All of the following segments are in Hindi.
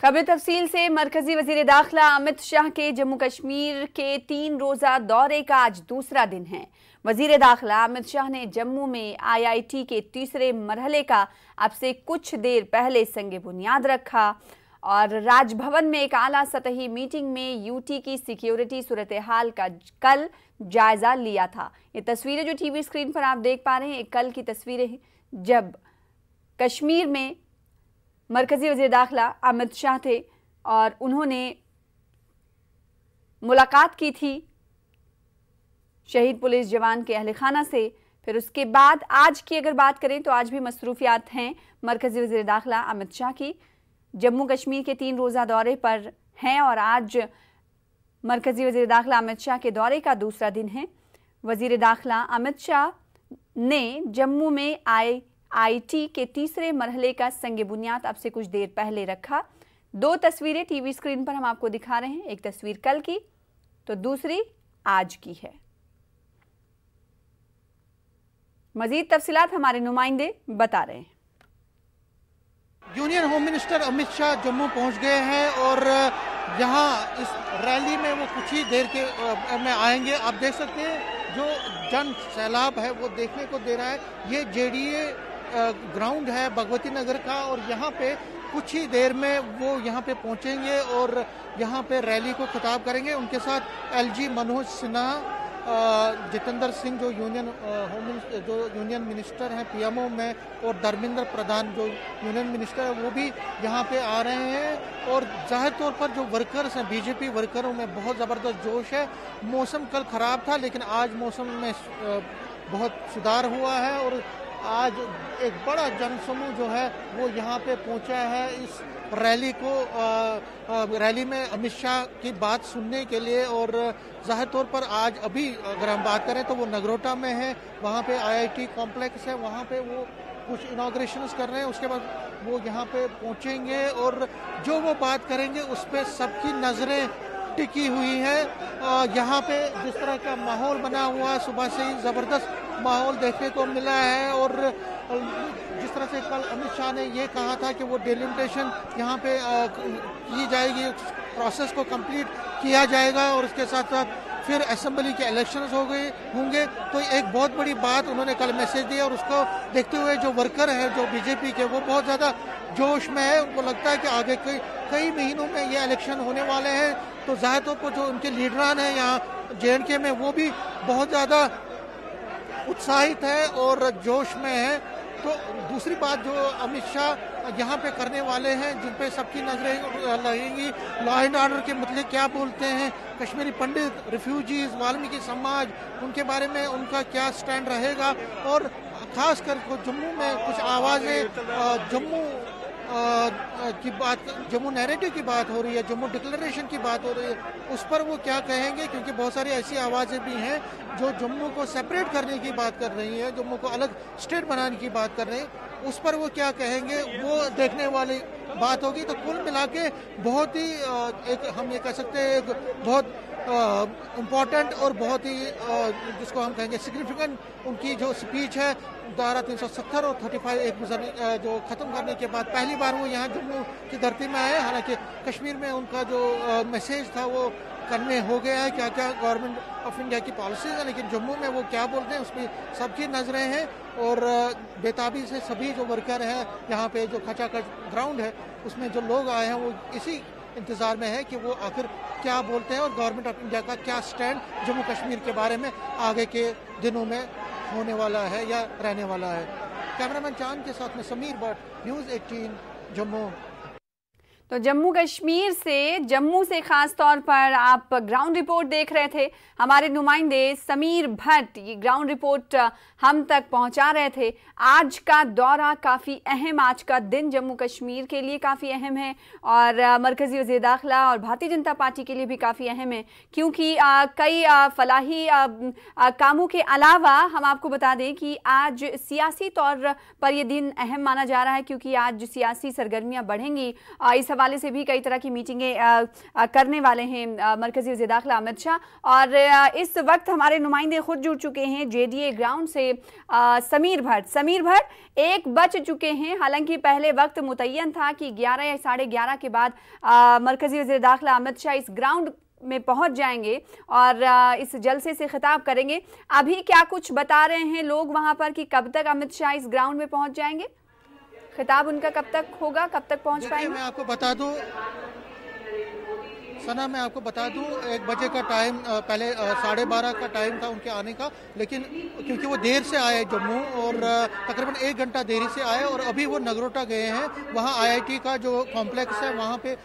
खबर तफसील से मरकजी वजीर दाखिला अमित शाह के जम्मू कश्मीर के 3 रोजा दौरे का आज दूसरा दिन है। वजीर दाखिला अमित शाह ने जम्मू में IIT के तीसरे मरहले का अब से कुछ देर पहले संगे बुनियाद रखा और राजभवन में एक आला सतही मीटिंग में यूटी की सिक्योरिटी सूरत हाल का कल जायजा लिया था। ये तस्वीरें जो टीवी स्क्रीन पर आप देख पा रहे हैं, कल की तस्वीरें जब कश्मीर में मरकजी वज़ीर दाखिला अमित शाह थे और उन्होंने मुलाकात की थी शहीद पुलिस जवान के अहल खाना से। फिर उसके बाद आज की अगर बात करें तो आज भी मसरूफियात हैं मरकजी वज़ीर दाखिला अमित शाह की। जम्मू कश्मीर के 3 रोज़ा दौरे पर हैं और आज मरकजी वज़ीर दाखिला अमित शाह के दौरे का दूसरा दिन है। वज़ीर दाखिला अमित शाह ने जम्मू में IIT के तीसरे मरहले का संगे बुनियाद अब से कुछ देर पहले रखा। 2 तस्वीरें टीवी स्क्रीन पर हम आपको दिखा रहे हैं, एक तस्वीर कल की तो दूसरी आज की है। मजीद तफसीलात हमारे नुमाइंदे बता रहे हैं। Union home minister Amit Shah Jammu पहुंच गए हैं और यहाँ इस रैली में वो कुछ ही देर के में आएंगे। आप देख सकते हैं जो जन सैलाब है वो देखने को दे रहा है। ये JDA ग्राउंड है भगवती नगर का और यहाँ पे कुछ ही देर में वो यहाँ पे पहुँचेंगे और यहाँ पे रैली को खिताब करेंगे। उनके साथ LG मनोज सिन्हा, जितेंद्र सिंह जो यूनियन मिनिस्टर हैं PMO में, और धर्मेंद्र प्रधान जो यूनियन मिनिस्टर है वो भी यहाँ पे आ रहे हैं। और जाहिर तौर पर जो वर्कर्स हैं BJP वर्करों में बहुत ज़बरदस्त जोश है। मौसम कल ख़राब था लेकिन आज मौसम में बहुत सुधार हुआ है और आज एक बड़ा जनसमूह जो है वो यहाँ पे पहुँचा है इस रैली को रैली में अमित शाह की बात सुनने के लिए। और जाहिर तौर पर आज अभी अगर हम बात करें तो वो नगरोटा में है, वहाँ पे IIT कॉम्प्लेक्स है, वहाँ पे वो कुछ इनॉग्रेशंस कर रहे हैं। उसके बाद वो यहाँ पे पहुँचेंगे और जो वो बात करेंगे उस पर सबकी नज़रें टिकी हुई है। यहाँ पे जिस तरह का माहौल बना हुआ है, सुबह से ही ज़बरदस्त माहौल देखने को मिला है। और जिस तरह से कल अमित शाह ने ये कहा था कि वो डिलिमिटेशन यहाँ पे की जाएगी, प्रोसेस को कंप्लीट किया जाएगा और उसके साथ साथ फिर असेंबली के इलेक्शंस होंगे। तो एक बहुत बड़ी बात उन्होंने कल मैसेज दिया और उसको देखते हुए जो वर्कर हैं जो BJP के वो बहुत ज़्यादा जोश में है। उनको लगता है कि आगे कई महीनों में ये इलेक्शन होने वाले हैं। तो जाहिर तौर पर जो उनके लीडरान हैं यहाँ JNK में वो भी बहुत ज़्यादा उत्साहित है और जोश में है। तो दूसरी बात जो अमित शाह यहाँ पे करने वाले हैं जिन पे सबकी नजरें लगेंगी, लॉ एंड ऑर्डर के मतलब क्या बोलते हैं, कश्मीरी पंडित, रिफ्यूजीज, वाल्मीकि समाज, उनके बारे में उनका क्या स्टैंड रहेगा। और खासकर जम्मू में कुछ आवाज़ें जम्मू की बात, जम्मू नैरेटिव की बात हो रही है, जम्मू डिक्लेरेशन की बात हो रही है, उस पर वो क्या कहेंगे, क्योंकि बहुत सारी ऐसी आवाज़ें भी हैं जो जम्मू को सेपरेट करने की बात कर रही हैं, जम्मू को अलग स्टेट बनाने की बात कर रहे हैं। उस पर वो क्या कहेंगे वो देखने वाली बात होगी। तो कुल मिला के बहुत ही एक हम ये कह सकते हैं एक बहुत इम्पॉर्टेंट और बहुत ही जिसको हम कहेंगे सिग्निफिकेंट उनकी जो स्पीच है धारा 370 और 35A जो ख़त्म करने के बाद पहली बार वो यहाँ जम्मू की धरती में आए। हालांकि कश्मीर में उनका जो मैसेज था वो कन्वे हो गया है, क्या क्या गवर्नमेंट ऑफ इंडिया की पॉलिसीज है, लेकिन जम्मू में वो क्या बोलते हैं उस पर सबकी नज़रें हैं। और बेताबी से सभी जो वर्कर हैं यहाँ पे जो खचाखच ग्राउंड है उसमें जो लोग आए हैं वो इसी इंतज़ार में है कि वो आखिर क्या बोलते हैं और गवर्नमेंट ऑफ इंडिया का क्या स्टैंड जम्मू कश्मीर के बारे में आगे के दिनों में होने वाला है या रहने वाला है। कैमरामैन चांद के साथ में समीर भट्ट, न्यूज़ 18 जम्मू। तो जम्मू कश्मीर से, जम्मू से खास तौर पर आप ग्राउंड रिपोर्ट देख रहे थे, हमारे नुमाइंदे समीर भट्ट ये ग्राउंड रिपोर्ट हम तक पहुंचा रहे थे। आज का दौरा काफ़ी अहम, आज का दिन जम्मू कश्मीर के लिए काफ़ी अहम है और मरकज़ी वज़ीर दाखिला और भारतीय जनता पार्टी के लिए भी काफ़ी अहम है, क्योंकि कई फलाही कामों के अलावा हम आपको बता दें कि आज सियासी तौर पर यह दिन अहम माना जा रहा है, क्योंकि आज सियासी सरगर्मियाँ बढ़ेंगी। इस हवाले से भी कई तरह की मीटिंगें करने वाले हैं मरकजी वज़ीर दाखिला अमित शाह। और इस वक्त हमारे नुमाइंदे खुद जुड़ चुके हैं JDA ग्राउंड से। समीर भट्ट 1 बज चुके हैं। हालांकि पहले वक्त मुतय्यन था कि 11 या 11:30 के बाद मरकजी वज़ीर दाखिला अमित शाह इस ग्राउंड में पहुंच जाएंगे और इस जलसे से खिताब करेंगे। अभी क्या कुछ बता रहे हैं लोग वहां पर कि कब तक अमित शाह इस ग्राउंड में पहुंच जाएंगे? खिताब उनका कब तक होगा, कब तक पहुंच पाएंगे? मैं आपको बता दूं सना, मैं आपको बता दूं 1 बजे का टाइम, पहले 12:30 का टाइम था उनके आने का, लेकिन क्योंकि वो देर से आए जम्मू और तकरीबन 1 घंटा देरी से आए और अभी वो नगरोटा गए हैं। वहाँ IIT का जो कॉम्प्लेक्स है वहाँ पे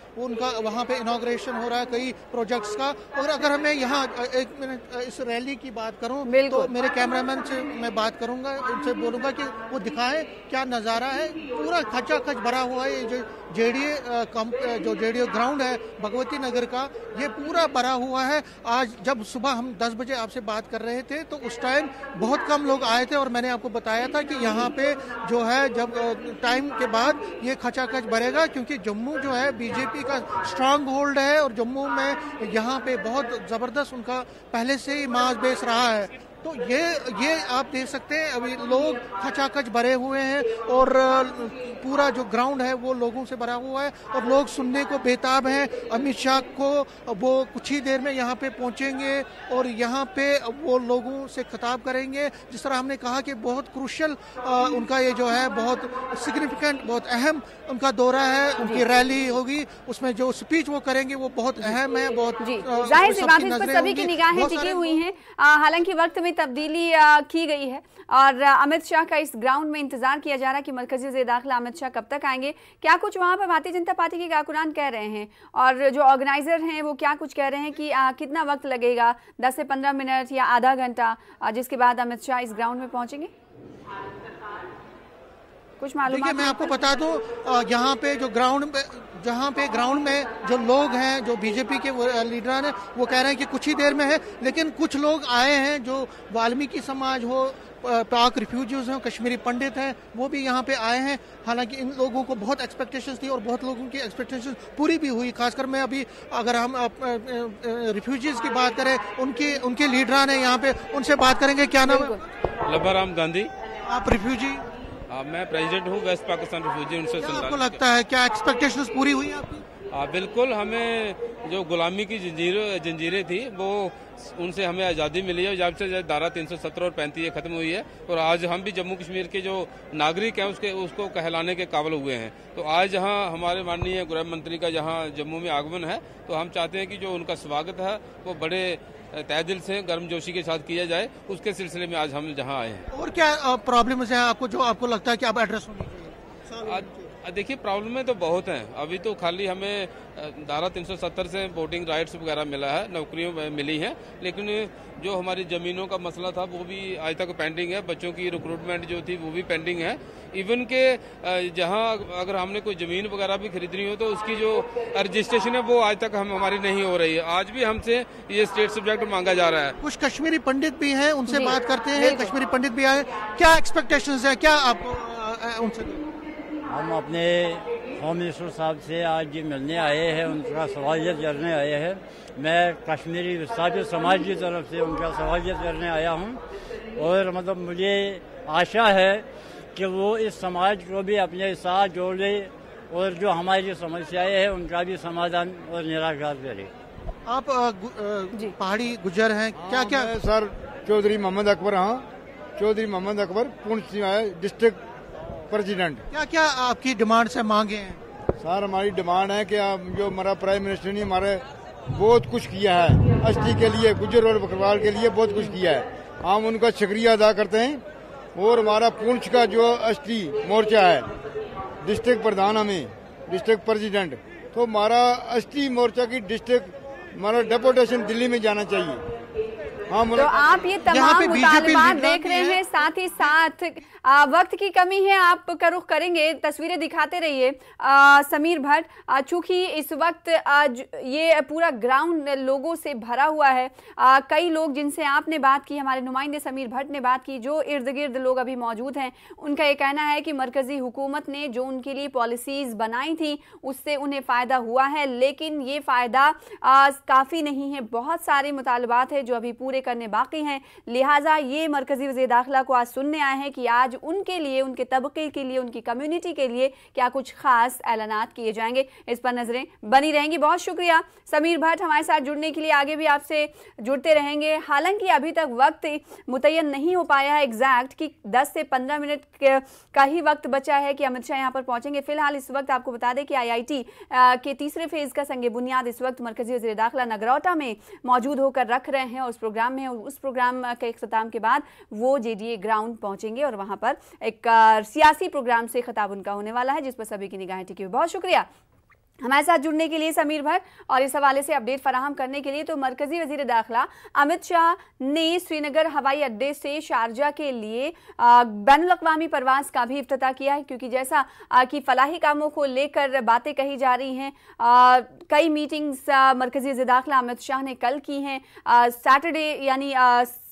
वहाँ पे इनॉग्रेशन हो रहा है कई प्रोजेक्ट्स का। और अगर हमें यहाँ 1 मिनट इस रैली की बात करूँ तो मेरे कैमरामैन से मैं बात करूँगा, उनसे बोलूँगा कि वो दिखाएं क्या नज़ारा है। पूरा खचाखच भरा हुआ है। ये जो JDA ग्राउंड है भगवती नगर का, ये पूरा भरा हुआ है। आज जब सुबह हम 10 बजे आपसे बात कर रहे थे तो उस टाइम बहुत कम लोग आए थे और मैंने आपको बताया था कि यहाँ पे जो है जब टाइम के बाद ये खचाखच भरेगा, क्योंकि जम्मू जो है BJP का स्ट्रांग होल्ड है और जम्मू में यहाँ पे बहुत ज़बरदस्त उनका पहले से ही मास बेस रहा है। तो ये आप देख सकते हैं अभी लोग खचाखच भरे हुए हैं और पूरा जो ग्राउंड है वो लोगों से भरा हुआ है और लोग सुनने को बेताब हैं। अमित शाह को वो कुछ ही देर में यहाँ पे पहुँचेंगे और यहाँ पे वो लोगों से खिताब करेंगे। जिस तरह हमने कहा कि बहुत क्रूशियल उनका ये जो है बहुत सिग्निफिकेंट, बहुत अहम उनका दौरा है। उनकी रैली होगी, उसमें जो स्पीच वो करेंगे वो बहुत अहम है। बहुत जाहिर सी बात है, इस पर सभी की निगाहें टिकी हुई हैं। हालांकि वक्त में तब्दीली की गई है और अमित शाह का इस ग्राउंड में इंतजार किया जा रहा है कि मरकजी वज़ीर दाखिला अमित शाह कब तक आएंगे। क्या कुछ वहां पर भारतीय जनता पार्टी के कारकुनान कह रहे हैं और जो ऑर्गेनाइजर हैं वो क्या कुछ कह रहे हैं कि कितना वक्त लगेगा, 10 से 15 मिनट या आधा घंटा, जिसके बाद अमित शाह इस ग्राउंड में पहुंचेंगे? कुछ मालूमात? मैं आपको बता दूं, यहाँ पे जो ग्राउंड में जो लोग हैं, जो BJP के लीडर हैं, वो कह रहे हैं कि कुछ ही देर में है। लेकिन कुछ लोग आए हैं जो वाल्मीकि समाज हो, पाक रिफ्यूजीज हैं, कश्मीरी पंडित हैं, वो भी यहाँ पे आए हैं। हालांकि इन लोगों को बहुत एक्सपेक्टेशंस थी और बहुत लोगों की एक्सपेक्टेशंस पूरी भी हुई। खासकर मैं अभी अगर हम रिफ्यूजीज की बात करें, उनके लीडर ने यहाँ पे, उनसे बात करेंगे। क्या नाम है? लब्बाराम गांधी। आप रिफ्यूजी? मैं प्रेसिडेंट हूँ वेस्ट पाकिस्तान रिफ्यूजी यूनियन से। आपको लगता है क्या एक्सपेक्टेशंस पूरी हुई आपकी? बिल्कुल। हमें जो गुलामी की जंजीरें थी वो उनसे हमें आज़ादी मिली है, जब से धारा 370 और 35 खत्म हुई है और आज हम भी जम्मू कश्मीर के जो नागरिक हैं उसको कहलाने के काबिल हुए हैं। तो आज जहां हमारे माननीय गृह मंत्री का जहां जम्मू में आगमन है तो हम चाहते हैं कि जो उनका स्वागत है वो बड़े तहे दिल से गर्मजोशी के साथ किया जाए। उसके सिलसिले में आज हम जहां आए हैं। और क्या प्रॉब्लम्स हैं आपको जो आपको लगता है कि आप एड्रेस होनी चाहिए? देखिए, प्रॉब्लमें तो बहुत हैं। अभी तो खाली हमें धारा 370 से वोटिंग राइट्स वगैरह मिला है, नौकरियों मिली हैं, लेकिन जो हमारी ज़मीनों का मसला था वो भी आज तक पेंडिंग है। बच्चों की रिक्रूटमेंट जो थी वो भी पेंडिंग है। इवन के जहां अगर हमने कोई ज़मीन वगैरह भी खरीदनी हो तो उसकी जो रजिस्ट्रेशन है वो आज तक हमारी नहीं हो रही है। आज भी हमसे ये स्टेट सब्जेक्ट मांगा जा रहा है। कुछ कश्मीरी पंडित भी हैं, उनसे बात करते हैं। कश्मीरी पंडित भी आए, क्या एक्सपेक्टेशंस है, क्या आप उनसे? हम अपने होम मिनिस्टर साहब से आज मिलने आए हैं, उनका सवालियत करने आए हैं। मैं कश्मीरी विस्थापित समाज की तरफ से उनका सवालियत करने आया हूं और मतलब मुझे आशा है कि वो इस समाज को भी अपने साथ जोड़े और जो हमारी समस्याएं हैं उनका भी समाधान और निराकरण करे। आप पहाड़ी गुज्जर हैं, क्या क्या? Sir Chaudhry Mohammad Akbar, Chaudhry Mohammad Akbar, Poonch district president. क्या क्या आपकी डिमांड से मांगे हैं? सर हमारी डिमांड है कि जो हमारा प्राइम मिनिस्टर ने हमारे बहुत कुछ किया है, एसटी के लिए, गुज्जर और बकरवाल के लिए बहुत कुछ किया है। हम उनका शुक्रिया अदा करते हैं। और हमारा पुंछ का जो एसटी मोर्चा है, डिस्ट्रिक्ट प्रधान हमें, डिस्ट्रिक्ट प्रेसिडेंट, तो हमारा एसटी मोर्चा की डिस्ट्रिक्ट हमारा डेपुटेशन दिल्ली में जाना चाहिए। तो आप ये तमाम मुतालबात देख रहे हैं, साथ ही साथ वक्त की कमी है, आपका रुख करेंगे, तस्वीरें दिखाते रहिए समीर भट्ट। चूंकि इस वक्त ये पूरा ग्राउंड लोगों से भरा हुआ है, कई लोग जिनसे आपने बात की, हमारे नुमाइंदे समीर भट्ट ने बात की, जो इर्द गिर्द लोग अभी मौजूद हैं, उनका ये कहना है कि मरकजी हुकूमत ने जो उनके लिए पॉलिसीज बनाई थी उससे उन्हें फ़ायदा हुआ है, लेकिन ये फ़ायदा काफ़ी नहीं है, बहुत सारे मुतालबात हैं जो अभी पूरे करने बाकी हैं। लिहाजा ये मरकजी वज़ीर दाखिला को आज सुनने आए हैं कि आज उनके लिए, उनके तबके के लिए, उनकी कम्युनिटी के लिए क्या कुछ खास ऐलानात किए जाएंगे। इस पर नजरें बनी रहेंगी। बहुत शुक्रिया समीर भट्ट हमारे साथ जुड़ने के लिए, आगे भी आपसे जुड़ते रहेंगे। हालांकि अभी तक वक्त मुतय्यन नहीं हो पाया है एग्जैक्ट कि 10 से 15 मिनट का ही वक्त बचा है कि अमित शाह यहाँ पर पहुंचेंगे। फिलहाल इस वक्त आपको बता दें कि IIT के तीसरे फेज का संगे बुनियाद इस वक्त मरकजी वज़ीर दाखिला नगरोटा में मौजूद होकर रख रहे हैं, और उस प्रोग्राम में, उस प्रोग्राम के इख्तिताम के बाद वो JDA ग्राउंड पहुंचेंगे और वहां पर एक सियासी प्रोग्राम से खिताब उनका होने वाला है, जिस पर सभी की निगाहें टिकी हुई। बहुत शुक्रिया हमारे साथ जुड़ने के लिए समीर भट्ट, और इस हवाले से अपडेट फराहम करने के लिए। तो मरकजी वज़ीर दाखिला अमित शाह ने श्रीनगर हवाई अड्डे से शारजा के लिए बैनुल-अक़वामी परवाज़ का भी इफ्तिताह किया है, क्योंकि जैसा कि फलाही कामों को लेकर बातें कही जा रही हैं, कई मीटिंग्स मरकजी वज़ीर दाखिला अमित शाह ने कल की हैं। सैटरडे यानी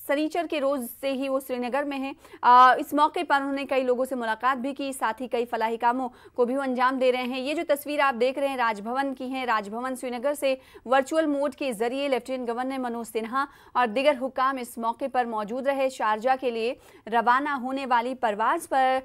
शनिचर के रोज से ही वो श्रीनगर में हैं। इस मौके पर उन्होंने कई लोगों से मुलाकात भी की, साथ ही कई फलाही कामों को भी अंजाम दे रहे हैं। ये जो तस्वीर आप देख रहे हैं राजभवन की है। राजभवन श्रीनगर से वर्चुअल मोड के जरिए लेफ्टिनेंट गवर्नर मनोज सिन्हा और दिगर हुक्काम इस मौके पर मौजूद रहे। शारजा के लिए रवाना होने वाली परवाज पर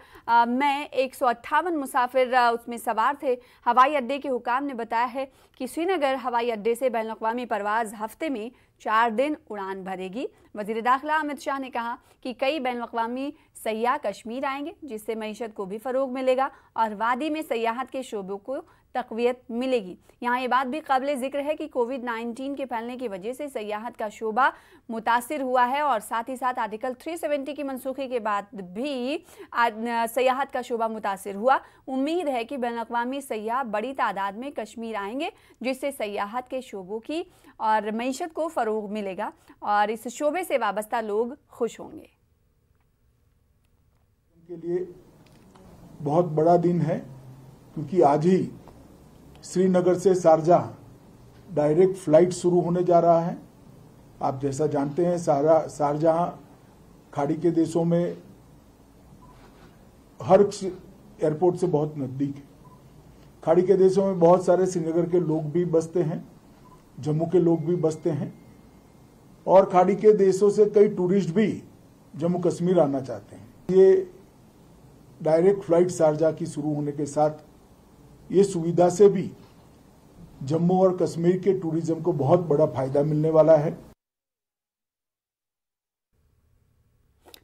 मैं 158 मुसाफिर उसमें सवार थे। हवाई अड्डे के हुक्काम ने बताया है कि श्रीनगर हवाई अड्डे से बैनुल-अक़वामी परवाज हफ्ते में 4 दिन उड़ान भरेगी। वज़ीर दाखिला अमित शाह ने कहा कि कई बैनुल-अक़वामी सयाह कश्मीर आएंगे, जिससे मईशत को भी फ़रोग मिलेगा और वादी में सयाहत के शोबों को तक़वियत मिलेगी। यहाँ ये बात भी काबिल ज़िक्र है कि कोविड-19 के फैलने की वजह से सयाहत का शोबा मुतासिर हुआ है, और साथ ही साथ आर्टिकल 370 की मनसूखी के बाद भी सयाहत का शोबा मुतासिर हुआ। उम्मीद है कि बैनुल-अक़वामी सयाह बड़ी तादाद में कश्मीर आएंगे, जिससे सयाहत के शोबों की और मईशत को फ़रोग मिलेगा और इस शोबे से वाबस्ता लोग खुश होंगे। के लिए बहुत बड़ा दिन है, क्योंकि आज ही श्रीनगर से शारजाह डायरेक्ट फ्लाइट शुरू होने जा रहा है। आप जैसा जानते हैं शारजाह खाड़ी के देशों में हर एयरपोर्ट से बहुत नजदीक है। खाड़ी के देशों में बहुत सारे श्रीनगर के लोग भी बसते हैं, जम्मू के लोग भी बसते हैं, और खाड़ी के देशों से कई टूरिस्ट भी जम्मू कश्मीर आना चाहते हैं। ये डायरेक्ट फ्लाइट शारजाह की शुरू होने के साथ ये सुविधा से भी जम्मू और कश्मीर के टूरिज्म को बहुत बड़ा फायदा मिलने वाला है।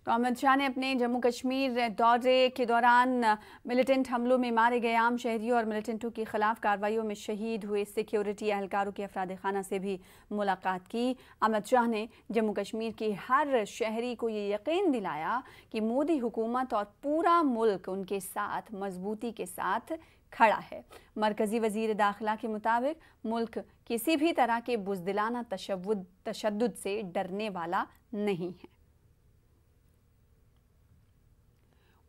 तो अमित शाह ने अपने जम्मू कश्मीर दौरे के दौरान मिलिटेंट हमलों में मारे गए आम शहरियों और मिलिटेंटों के खिलाफ कार्रवाइयों में शहीद हुए सिक्योरिटी एहलकारों के अफराद खाना से भी मुलाकात की। अमित शाह ने जम्मू कश्मीर के हर शहरी को ये यकीन दिलाया कि मोदी हुकूमत और पूरा मुल्क उनके साथ मजबूती के साथ खड़ा है। मरकजी वज़ीर दाखिला के मुताबिक मुल्क किसी भी तरह के बुज़दिलाना तशद्दुद से डरने वाला नहीं है।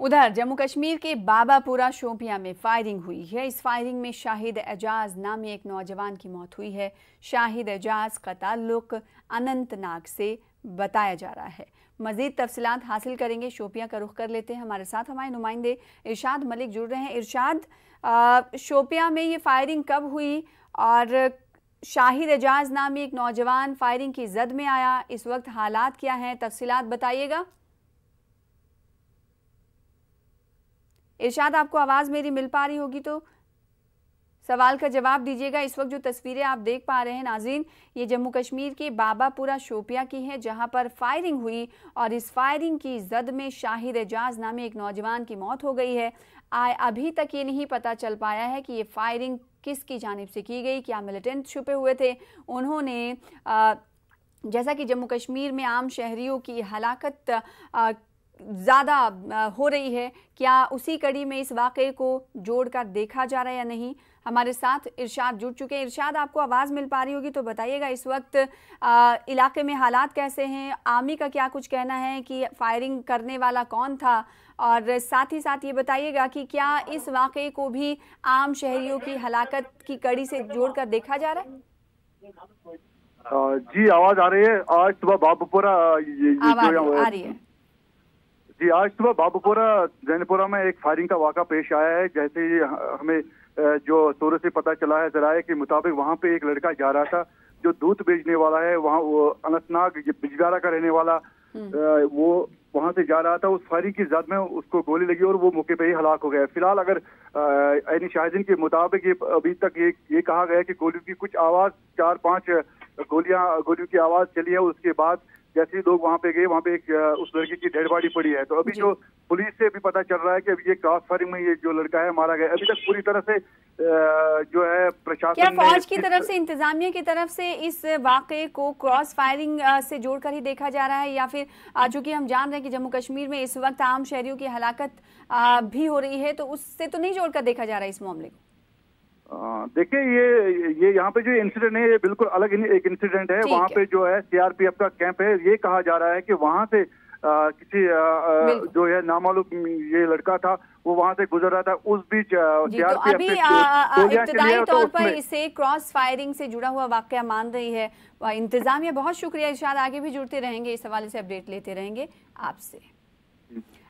उधर जम्मू कश्मीर के बाबापुरा शोपियां में फायरिंग हुई है। इस फायरिंग में शाहिद एजाज नामी एक नौजवान की मौत हुई है। शाहिद एजाज का ताल्लुक अनंतनाग से बताया जा रहा है। मजीद तफसीलात हासिल करेंगे। शोपियां का रुख कर लेते हैं। हमारे साथ हमारे नुमाइंदे इरशाद मलिक जुड़ रहे हैं। इरशाद, शोपियां में ये फायरिंग कब हुई और शाहिद एजाज नामी एक नौजवान फायरिंग की जद में आया, इस वक्त हालात क्या हैं, तफसीलात बताइएगा। इरशाद, आपको आवाज़ मेरी मिल पा रही होगी तो सवाल का जवाब दीजिएगा। इस वक्त जो तस्वीरें आप देख पा रहे हैं नाज़रीन, ये जम्मू कश्मीर के बाबापुरा शोपिया की है, जहां पर फायरिंग हुई और इस फायरिंग की जद में शाहिद एजाज नामे एक नौजवान की मौत हो गई है। अभी तक ये नहीं पता चल पाया है कि ये फायरिंग किसकी जानिब से की गई, क्या मिलिटेंट छुपे हुए थे। उन्होंने जैसा कि जम्मू कश्मीर में आम शहरियों की हलाकत ज़्यादा हो रही है, क्या उसी कड़ी में इस वाक़े को जोड़कर देखा जा रहा है या नहीं? हमारे साथ इरशाद जुड़ चुके हैं। इरशाद, आपको आवाज़ मिल पा रही होगी तो बताइएगा इस वक्त इलाके में हालात कैसे हैं? आर्मी का क्या कुछ कहना है कि फायरिंग करने वाला कौन था? और साथ ही साथ ये बताइएगा कि क्या इस वाक़े को भी आम शहरियों की हलाकत की कड़ी से जोड़कर देखा जा रहा है? जी, आवाज आ रही है। आज सुबह बाबूपुरा आ रही है जी, आज सुबह बाबूपुरा जैनपुरा में एक फायरिंग का वाक़ा पेश आया है। जैसे ही हमें जो सूर्य से पता चला है, जराये के मुताबिक वहाँ पे एक लड़का जा रहा था जो दूध बेचने वाला है, वहाँ वो अनंतनाग बिजगारा का रहने वाला, वो वहां से जा रहा था। उस फायरिंग की जद में उसको गोली लगी और वो मौके पे ही हलाक हो गया। फिलहाल अगर ऐनी शाहिदीन के मुताबिक ये अभी तक ये कहा गया है कि गोलियों की कुछ आवाज 4-5 गोलियों की आवाज चली है। उसके बाद जैसे ही लोग वहां पे गए, वहां पे एक उस लड़की की डेड बॉडी पड़ी है। तो अभी जो पुलिस से भी पता चल रहा है कि अभी ये क्रॉस फायरिंग में ये जो लड़का है मारा गया। अभी तक पूरी तरह से जो है प्रशासन, क्या फौज की तरफ से, इंतजामिया की तरफ से इस वाक़े को क्रॉस फायरिंग से जोड़कर ही देखा जा रहा है, या फिर चूंकि हम जान रहे हैं कि जम्मू कश्मीर में इस वक्त आम शहरियों की हलाकत भी हो रही है, तो उससे तो नहीं जोड़कर देखा जा रहा है इस मामले को? देखिए, ये यहाँ पे जो इंसिडेंट है ये बिल्कुल अलग एक इंसिडेंट है। वहाँ पे जो है सीआरपीएफ का कैंप है। ये कहा जा रहा है कि वहाँ से किसी जो है नामालूम ये लड़का था वो वहाँ से गुजर रहा था। उस बीच सीआरपीएफ इब्तदाई तौर पर इसे क्रॉस फायरिंग से जुड़ा हुआ वाकया मान रही है इंतजामिया। बहुत शुक्रिया इरशाद, आगे भी जुड़ते रहेंगे, इस हवाले से अपडेट लेते रहेंगे आपसे।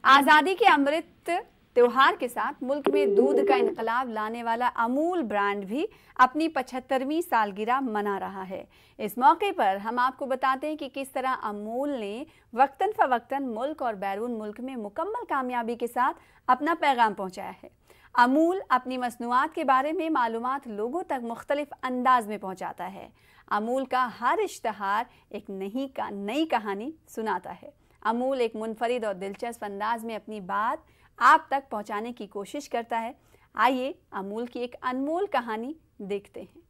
आज़ादी के अमृत त्योहार के साथ मुल्क में दूध का इनकलाब लाने वाला अमूल ब्रांड भी अपनी 75वीं सालगिरह मना रहा है। इस मौके पर हम आपको बताते हैं कि किस तरह अमूल ने वक्तन फवक्तन मुल्क और बैरून मुल्क में मुकम्मल कामयाबी के साथ अपना पैगाम पहुंचाया है। अमूल अपनी मसनूआत के बारे में मालूमात लोगों तक मुख्तलिफ अंदाज में पहुंचाता है। अमूल का हर इश्तहार एक नई कहानी सुनाता है। अमूल एक मुनफरिद और दिलचस्प अंदाज में अपनी बात आप तक पहुंचाने की कोशिश करता है। आइए अमूल की एक अनमोल कहानी देखते हैं।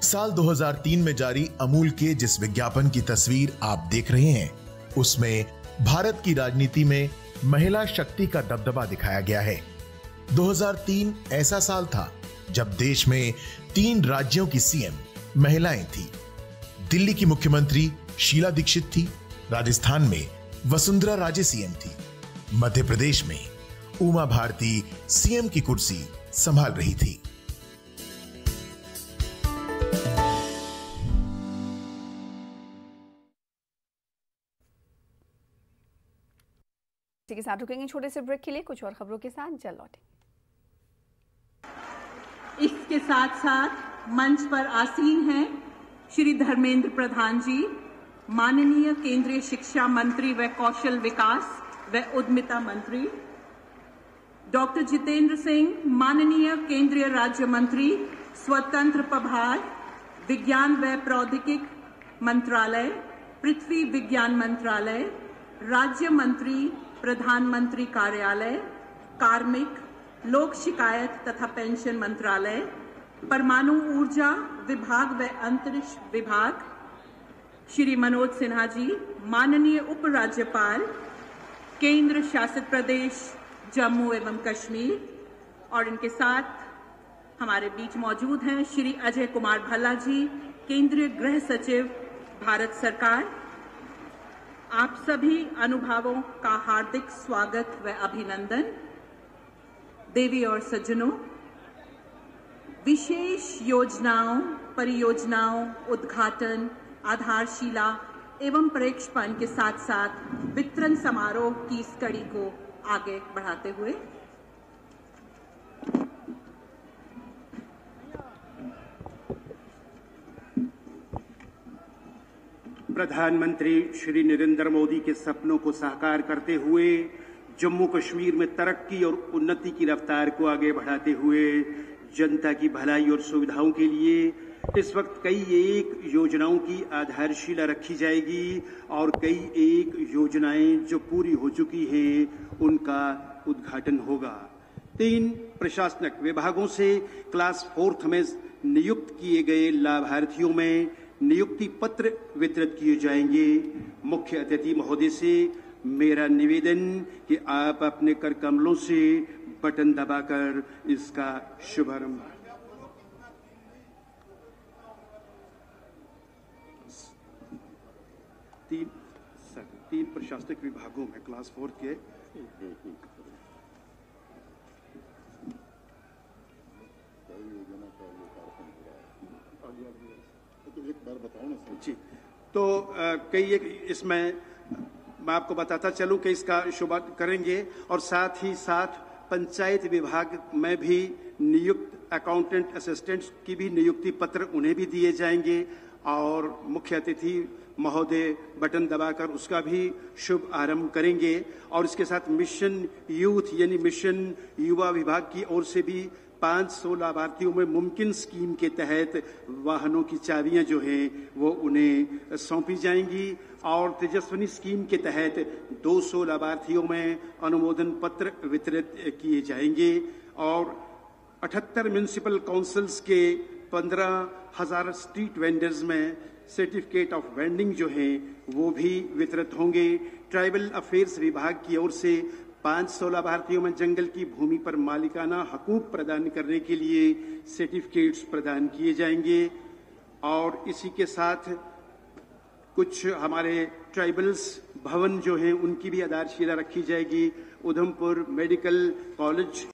साल 2003 में जारी अमूल के जिस विज्ञापन की तस्वीर आप देख रहे हैं, उसमें भारत की राजनीति में महिला शक्ति का दबदबा दिखाया गया है। 2003 ऐसा साल था जब देश में 3 राज्यों की सीएम महिलाएं थी। दिल्ली की मुख्यमंत्री शीला दीक्षित थी, राजस्थान में वसुंधरा राजे सीएम थी, मध्य प्रदेश में उमा भारती सीएम की कुर्सी संभाल रही थी। के साथ रुकेंगे छोटे से ब्रेक के लिए, कुछ और खबरों के साथ जल्द लौटेंगे। इसके साथ साथ मंच पर आसीन हैं श्री धर्मेंद्र प्रधान जी, माननीय केंद्रीय शिक्षा मंत्री व कौशल विकास व उद्यमिता मंत्री, डॉक्टर जितेंद्र सिंह, माननीय केंद्रीय राज्य मंत्री स्वतंत्र प्रभार विज्ञान व प्रौद्योगिकी मंत्रालय, पृथ्वी विज्ञान मंत्रालय, राज्य मंत्री प्रधानमंत्री कार्यालय, कार्मिक, लोक शिकायत तथा पेंशन मंत्रालय, परमाणु ऊर्जा विभाग व अंतरिक्ष विभाग, श्री मनोज सिन्हा जी, माननीय उपराज्यपाल, केंद्र शासित प्रदेश जम्मू एवं कश्मीर, और इनके साथ हमारे बीच मौजूद हैं श्री अजय कुमार भल्ला जी, केंद्रीय गृह सचिव, भारत सरकार। आप सभी अनुभावों का हार्दिक स्वागत व अभिनंदन। देवी और सज्जनों, विशेष योजनाओं, परियोजनाओं, उद्घाटन, आधारशिला एवं प्रेक्षपण के साथ साथ वितरण समारोह की इस कड़ी को आगे बढ़ाते हुए प्रधानमंत्री श्री नरेंद्र मोदी के सपनों को साकार करते हुए जम्मू कश्मीर में तरक्की और उन्नति की रफ्तार को आगे बढ़ाते हुए जनता की भलाई और सुविधाओं के लिए इस वक्त कई एक योजनाओं की आधारशिला रखी जाएगी और कई एक योजनाएं जो पूरी हो चुकी हैं उनका उद्घाटन होगा। 3 प्रशासनिक विभागों से क्लास 4th में नियुक्त किए गए लाभार्थियों में नियुक्ति पत्र वितरित किए जाएंगे। मुख्य अतिथि महोदय से मेरा निवेदन कि आप अपने कर कमलों से बटन दबाकर इसका शुभारंभ। तीन प्रशासनिक विभागों में क्लास 4 के एक बार बताओ ना जी। तो कई एक इसमें मैं आपको बताता चलूं कि इसका शुभारंभ करेंगे और साथ ही साथ पंचायत विभाग में भी नियुक्त अकाउंटेंट असिस्टेंट्स की भी नियुक्ति पत्र उन्हें भी दिए जाएंगे और मुख्य अतिथि महोदय बटन दबाकर उसका भी शुभ आरंभ करेंगे। और इसके साथ मिशन यूथ यानी मिशन युवा विभाग की ओर से भी 500 लाभार्थियों में मुमकिन स्कीम के तहत वाहनों की चाबियां जो हैं वो उन्हें सौंपी जाएंगी और तेजस्विनी स्कीम के तहत 200 लाभार्थियों में अनुमोदन पत्र वितरित किए जाएंगे और 78 म्युनिसिपल काउंसिल्स के 15,000 स्ट्रीट वेंडर्स में सर्टिफिकेट ऑफ वेंडिंग जो है वो भी वितरित होंगे। ट्राइबल अफेयर्स विभाग की ओर से 500 लाभार्थियों में जंगल की भूमि पर मालिकाना हकूक प्रदान करने के लिए सर्टिफिकेट्स प्रदान किए जाएंगे और इसी के साथ कुछ हमारे ट्राइबल्स भवन जो हैं उनकी भी आधारशिला रखी जाएगी। Udhampur medical college